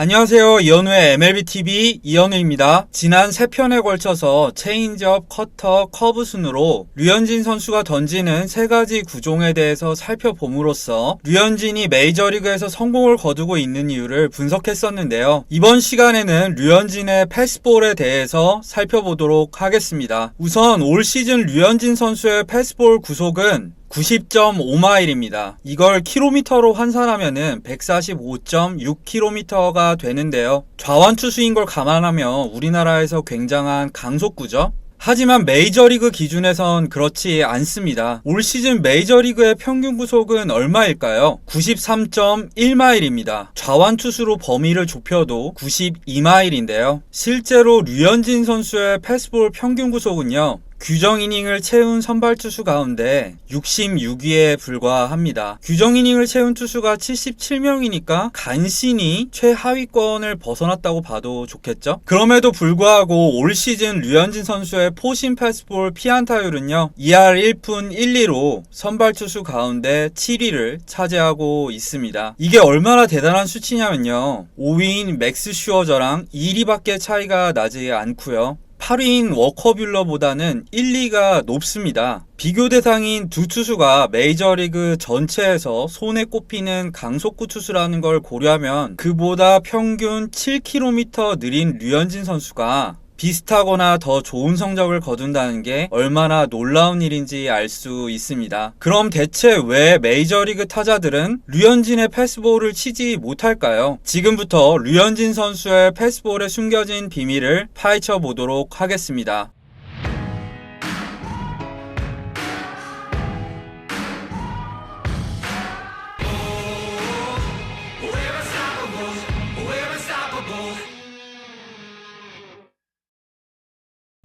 안녕하세요. 이현우의 MLBTV 이현우입니다. 지난 3편에 걸쳐서 체인지업, 커터, 커브 순으로 류현진 선수가 던지는 3가지 구종에 대해서 살펴봄으로써 류현진이 메이저리그에서 성공을 거두고 있는 이유를 분석했었는데요. 이번 시간에는 류현진의 패스볼에 대해서 살펴보도록 하겠습니다. 우선 올 시즌 류현진 선수의 패스볼 구속은 90.5마일입니다. 이걸 킬로미터로 환산하면은 145.6km가 되는데요. 좌완투수인 걸 감안하면 우리나라에서 굉장한 강속구죠. 하지만 메이저리그 기준에선 그렇지 않습니다. 올 시즌 메이저리그의 평균 구속은 얼마일까요? 93.1마일입니다. 좌완투수로 범위를 좁혀도 92마일인데요. 실제로 류현진 선수의 패스볼 평균 구속은요, 규정 이닝을 채운 선발 투수 가운데 66위에 불과합니다. 규정 이닝을 채운 투수가 77명이니까 간신히 최하위권을 벗어났다고 봐도 좋겠죠? 그럼에도 불구하고 올 시즌 류현진 선수의 포심 패스볼 피안타율은요, 2할 1푼 1리로 선발 투수 가운데 7위를 차지하고 있습니다. 이게 얼마나 대단한 수치냐면요, 5위인 맥스 슈어저랑 2리밖에 차이가 나지 않고요, 8위인 워커뷸러보다는 1, 2가 높습니다. 비교 대상인 두 투수가 메이저리그 전체에서 손에 꼽히는 강속구 투수라는 걸 고려하면 그보다 평균 7km 느린 류현진 선수가 비슷하거나 더 좋은 성적을 거둔다는 게 얼마나 놀라운 일인지 알 수 있습니다. 그럼 대체 왜 메이저리그 타자들은 류현진의 패스볼을 치지 못할까요? 지금부터 류현진 선수의 패스볼에 숨겨진 비밀을 파헤쳐 보도록 하겠습니다.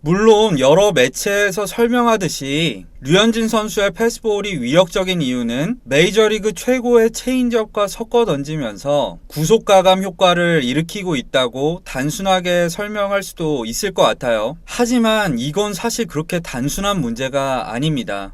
물론 여러 매체에서 설명하듯이 류현진 선수의 패스볼이 위력적인 이유는 메이저리그 최고의 체인지업과 섞어 던지면서 구속가감 효과를 일으키고 있다고 단순하게 설명할 수도 있을 것 같아요. 하지만 이건 사실 그렇게 단순한 문제가 아닙니다.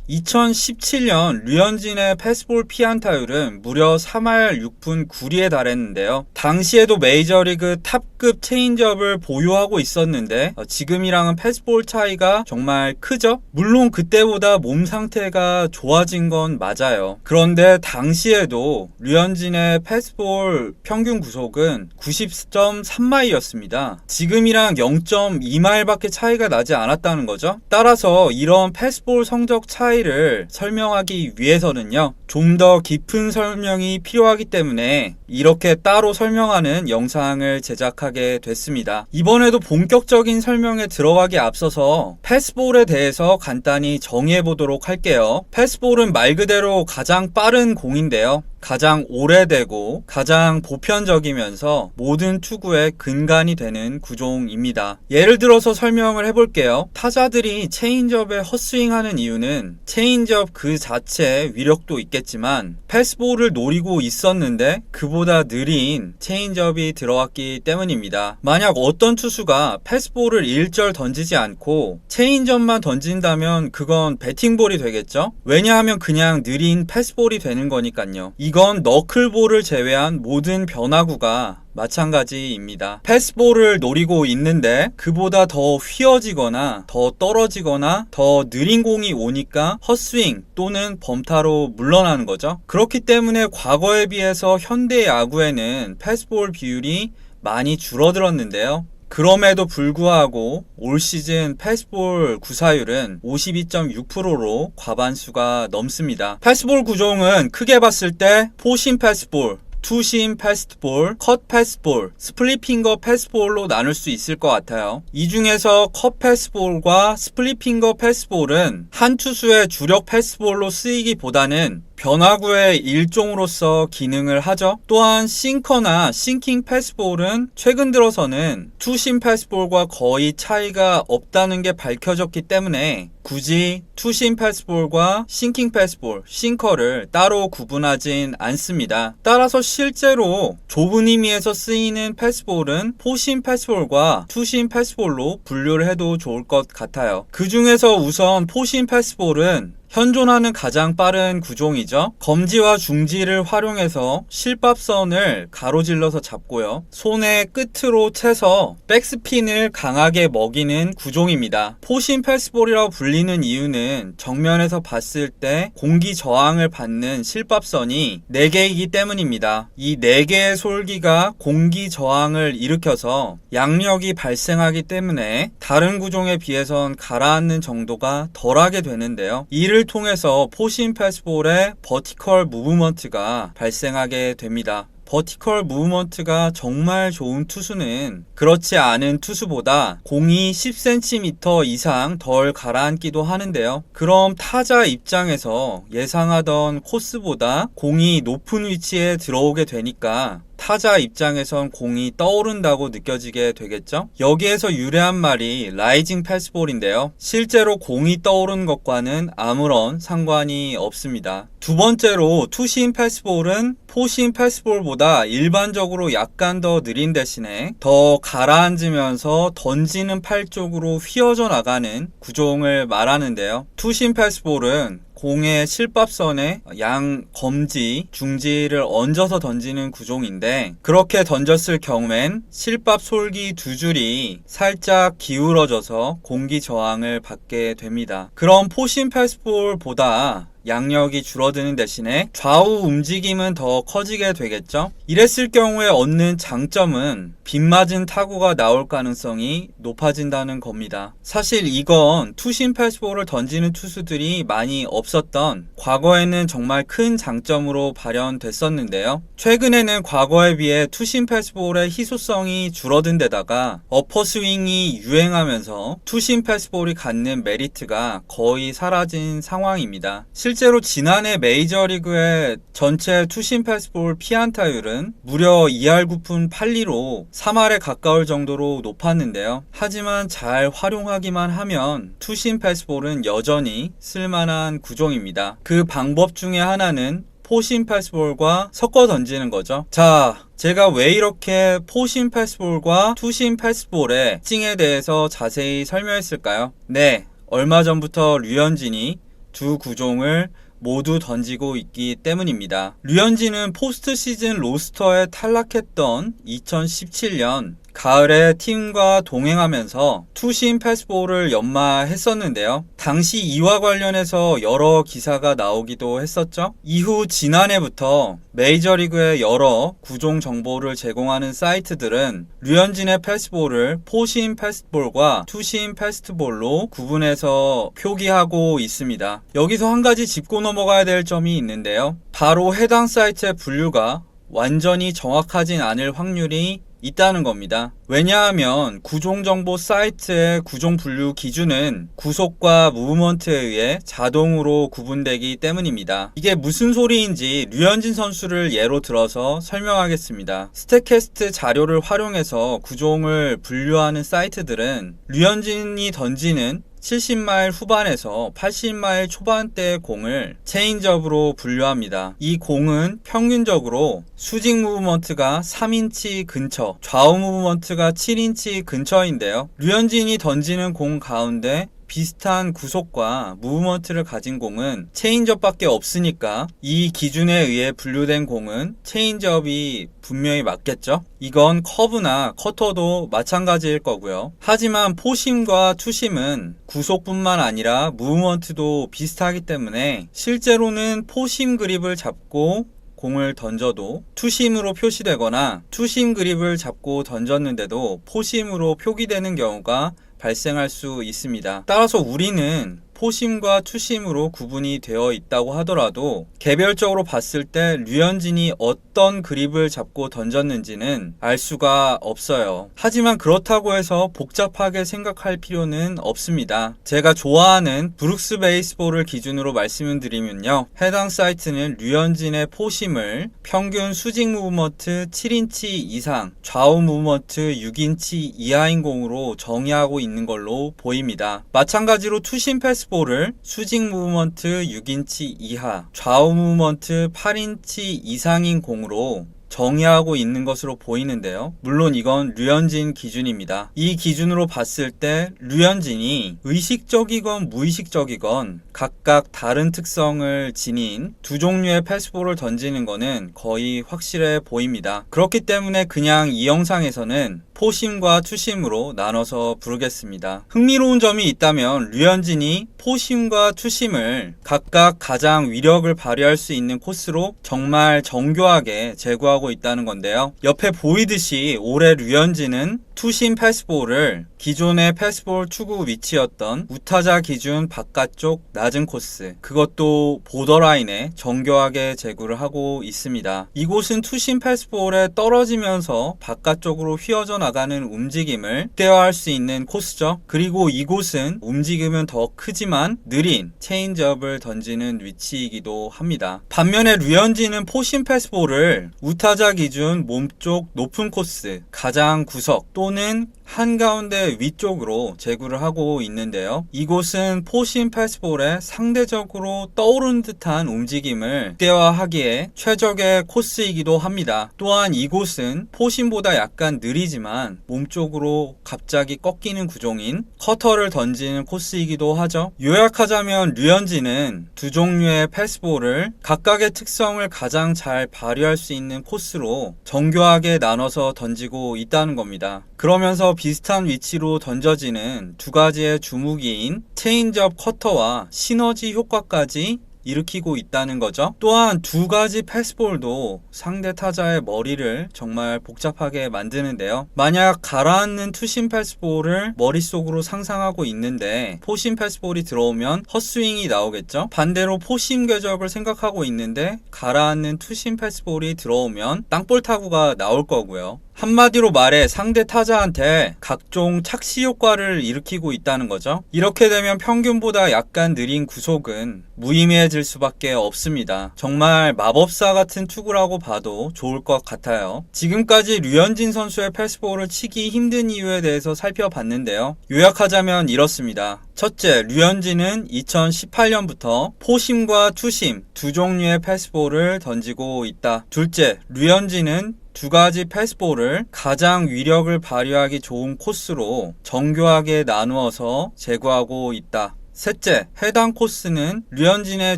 2017년 류현진의 패스볼 피안타율은 무려 3할 6푼 9리에 달했는데요. 당시에도 메이저리그 탑급 체인지업을 보유하고 있었는데 지금이랑은 패스볼 차이가 정말 크죠? 물론 그때보다 몸 상태가 좋아진 건 맞아요. 그런데 당시에도 류현진의 패스볼 평균 구속은 90.3마일이었습니다. 지금이랑 0.2마일밖에 차이가 나지 않았다는 거죠. 따라서 이런 패스볼 성적 차이 를 설명하기 위해서는요, 좀 더 깊은 설명이 필요하기 때문에 이렇게 따로 설명하는 영상을 제작하게 됐습니다. 이번에도 본격적인 설명에 들어가기 앞서서 패스볼에 대해서 간단히 정의해 보도록 할게요. 패스볼은 말 그대로 가장 빠른 공인데요, 가장 오래되고 가장 보편적이면서 모든 투구의 근간이 되는 구종입니다. 예를 들어서 설명을 해볼게요. 타자들이 체인지업에 헛스윙하는 이유는 체인지업 그 자체의 위력도 있겠지만 패스볼을 노리고 있었는데 그보다 느린 체인지업이 들어왔기 때문입니다. 만약 어떤 투수가 패스볼을 일절 던지지 않고 체인지업만 던진다면 그건 배팅볼이 되겠죠? 왜냐하면 그냥 느린 패스볼이 되는 거니까요. 이건 너클볼을 제외한 모든 변화구가 마찬가지입니다. 패스볼을 노리고 있는데 그보다 더 휘어지거나 더 떨어지거나 더 느린 공이 오니까 헛스윙 또는 범타로 물러나는 거죠. 그렇기 때문에 과거에 비해서 현대 야구에는 패스볼 비율이 많이 줄어들었는데요. 그럼에도 불구하고 올 시즌 패스볼 구사율은 52.6%로 과반수가 넘습니다. 패스볼 구종은 크게 봤을 때 포심 패스볼, 투심 패스트볼, 컷 패스볼, 스플릿 핑거 패스볼로 나눌 수 있을 것 같아요. 이 중에서 컷 패스볼과 스플릿 핑거 패스볼은 한 투수의 주력 패스볼로 쓰이기보다는 변화구의 일종으로서 기능을 하죠. 또한 싱커나 싱킹 패스볼은 최근 들어서는 투심 패스볼과 거의 차이가 없다는 게 밝혀졌기 때문에 굳이 투심 패스볼과 싱킹 패스볼, 싱커를 따로 구분하진 않습니다. 따라서 실제로 좁은 의미에서 쓰이는 패스볼은 포심 패스볼과 투심 패스볼로 분류를 해도 좋을 것 같아요. 그 중에서 우선 포심 패스볼은 현존하는 가장 빠른 구종이죠. 검지와 중지를 활용해서 실밥선을 가로질러서 잡고요. 손의 끝으로 채서 백스핀을 강하게 먹이는 구종입니다. 포신 패스볼이라고 불리는 이유는 정면에서 봤을 때 공기 저항을 받는 실밥선이 4개이기 때문입니다. 이 4개의 솔기가 공기 저항을 일으켜서 양력이 발생하기 때문에 다른 구종에 비해선 가라앉는 정도가 덜하게 되는데요. 이를 통해서 포신 패스볼의 버티컬 무브먼트가 발생하게 됩니다. 버티컬 무브먼트가 정말 좋은 투수는 그렇지 않은 투수보다 공이 10cm 이상 덜 가라앉기도 하는데요. 그럼 타자 입장에서 예상하던 코스보다 공이 높은 위치에 들어오게 되니까 타자 입장에선 공이 떠오른다고 느껴지게 되겠죠? 여기에서 유래한 말이 라이징 패스볼인데요. 실제로 공이 떠오른 것과는 아무런 상관이 없습니다. 두 번째로 투심 패스볼은 포심 패스볼보다 일반적으로 약간 더 느린 대신에 더 가라앉으면서 던지는 팔 쪽으로 휘어져 나가는 구종을 말하는데요. 투심 패스볼은 공의 실밥선에 양 검지, 중지를 얹어서 던지는 구종인데 그렇게 던졌을 경우엔 실밥 솔기 두 줄이 살짝 기울어져서 공기 저항을 받게 됩니다. 그럼 포신 패스볼보다 양력이 줄어드는 대신에 좌우 움직임은 더 커지게 되겠죠. 이랬을 경우에 얻는 장점은 빗맞은 타구가 나올 가능성이 높아진다는 겁니다. 사실 이건 투심 패스볼을 던지는 투수들이 많이 없었던 과거에는 정말 큰 장점으로 발현됐었는데요. 최근에는 과거에 비해 투심 패스볼의 희소성이 줄어든 데다가 어퍼스윙이 유행하면서 투심 패스볼이 갖는 메리트가 거의 사라진 상황입니다. 실제로 지난해 메이저리그의 전체 투심 패스볼 피안타율은 무려 2할 9푼 8리로 3할에 가까울 정도로 높았는데요. 하지만 잘 활용하기만 하면 투심 패스볼은 여전히 쓸만한 구종입니다. 그 방법 중에 하나는 포심 패스볼과 섞어 던지는 거죠. 자, 제가 왜 이렇게 포심 패스볼과 투심 패스볼의 특징에 대해서 자세히 설명했을까요? 네, 얼마 전부터 류현진이 두 구종을 모두 던지고 있기 때문입니다. 류현진은 포스트 시즌 로스터에 탈락했던 2017년 가을에 팀과 동행하면서 투심 패스볼을 연마했었는데요. 당시 이와 관련해서 여러 기사가 나오기도 했었죠. 이후 지난해부터 메이저리그의 여러 구종 정보를 제공하는 사이트들은 류현진의 패스볼을 포심 패스볼과 투심 패스트볼로 구분해서 표기하고 있습니다. 여기서 한 가지 짚고 넘어가야 될 점이 있는데요. 바로 해당 사이트의 분류가 완전히 정확하진 않을 확률이 있다는 겁니다. 왜냐하면 구종정보 사이트의 구종 분류 기준은 구속과 무브먼트에 의해 자동으로 구분되기 때문입니다. 이게 무슨 소리인지 류현진 선수를 예로 들어서 설명하겠습니다. 스태캐스트 자료를 활용해서 구종을 분류하는 사이트들은 류현진이 던지는 70마일 후반에서 80마일 초반대의 공을 체인지업으로 분류합니다. 이 공은 평균적으로 수직 무브먼트가 3인치 근처, 좌우 무브먼트가 7인치 근처인데요. 류현진이 던지는 공 가운데 비슷한 구속과 무브먼트를 가진 공은 체인지업밖에 없으니까 이 기준에 의해 분류된 공은 체인지업이 분명히 맞겠죠? 이건 커브나 커터도 마찬가지일 거고요. 하지만 포심과 투심은 구속뿐만 아니라 무브먼트도 비슷하기 때문에 실제로는 포심 그립을 잡고 공을 던져도 투심으로 표시되거나 투심 그립을 잡고 던졌는데도 포심으로 표기되는 경우가 발생할 수 있습니다. 따라서 우리는 포심과 투심으로 구분이 되어 있다고 하더라도 개별적으로 봤을 때 류현진이 어떤 그립을 잡고 던졌는지는 알 수가 없어요. 하지만 그렇다고 해서 복잡하게 생각할 필요는 없습니다. 제가 좋아하는 브룩스 베이스볼을 기준으로 말씀을 드리면요. 해당 사이트는 류현진의 포심을 평균 수직 무브먼트 7인치 이상, 좌우 무브먼트 6인치 이하인 공으로 정의하고 있는 걸로 보입니다. 마찬가지로 투심 패스볼을 수직 무브먼트 6인치 이하, 좌우 무브먼트 8인치 이상인 공으로 정의하고 있는 것으로 보이는데요. 물론 이건 류현진 기준입니다. 이 기준으로 봤을 때 류현진이 의식적이건 무의식적이건 각각 다른 특성을 지닌 두 종류의 패스볼을 던지는 거는 거의 확실해 보입니다. 그렇기 때문에 그냥 이 영상에서는 포심과 투심으로 나눠서 부르겠습니다. 흥미로운 점이 있다면 류현진이 포심과 투심을 각각 가장 위력을 발휘할 수 있는 코스로 정말 정교하게 제구하고 있다는 건데요. 옆에 보이듯이 올해 류현진은 투심 패스볼을 기존의 패스볼 투구 위치였던 우타자 기준 바깥쪽 낮은 코스, 그것도 보더라인에 정교하게 제구를 하고 있습니다. 이곳은 투심 패스볼에 떨어지면서 바깥쪽으로 휘어져 나가는 움직임을 극대화할 수 있는 코스죠. 그리고 이곳은 움직임은 더 크지만 느린 체인지업을 던지는 위치이기도 합니다. 반면에 류현진은 포심 패스볼을 우타자 기준 몸쪽 높은 코스, 가장 구석 또는 한가운데 위쪽으로 제구를 하고 있는데요. 이곳은 포심 패스볼에 상대적으로 떠오르는 듯한 움직임을 극대화하기에 최적의 코스이기도 합니다. 또한 이곳은 포심보다 약간 느리지만 몸쪽으로 갑자기 꺾이는 구종인 커터를 던지는 코스이기도 하죠. 요약하자면 류현진은 두 종류의 패스볼을 각각의 특성을 가장 잘 발휘할 수 있는 코스로 정교하게 나눠서 던지고 있다는 겁니다. 그러면서 비슷한 위치로 던져지는 두 가지의 주무기인 체인지업 커터와 시너지 효과까지 일으키고 있다는 거죠. 또한 두 가지 패스볼도 상대 타자의 머리를 정말 복잡하게 만드는데요. 만약 가라앉는 투심 패스볼을 머릿속으로 상상하고 있는데 포심 패스볼이 들어오면 헛스윙이 나오겠죠. 반대로 포심 궤적을 생각하고 있는데 가라앉는 투심 패스볼이 들어오면 땅볼 타구가 나올 거고요. 한마디로 말해 상대 타자한테 각종 착시 효과를 일으키고 있다는 거죠. 이렇게 되면 평균보다 약간 느린 구속은 무의미해질 수밖에 없습니다. 정말 마법사 같은 투구라고 봐도 좋을 것 같아요. 지금까지 류현진 선수의 패스볼을 치기 힘든 이유에 대해서 살펴봤는데요. 요약하자면 이렇습니다. 첫째, 류현진은 2018년부터 포심과 투심 두 종류의 패스볼을 던지고 있다. 둘째, 류현진은 두 가지 패스볼을 가장 위력을 발휘하기 좋은 코스로 정교하게 나누어서 제구하고 있다. 셋째, 해당 코스는 류현진의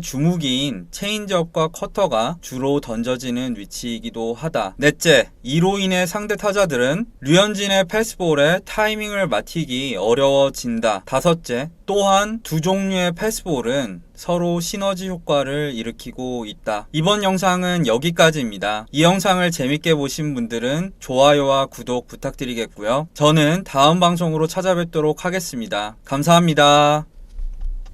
주무기인 체인지업과 커터가 주로 던져지는 위치이기도 하다. 넷째, 이로 인해 상대 타자들은 류현진의 패스볼에 타이밍을 맞히기 어려워진다. 다섯째, 또한 두 종류의 패스볼은 서로 시너지 효과를 일으키고 있다. 이번 영상은 여기까지입니다. 이 영상을 재밌게 보신 분들은 좋아요와 구독 부탁드리겠고요. 저는 다음 방송으로 찾아뵙도록 하겠습니다. 감사합니다.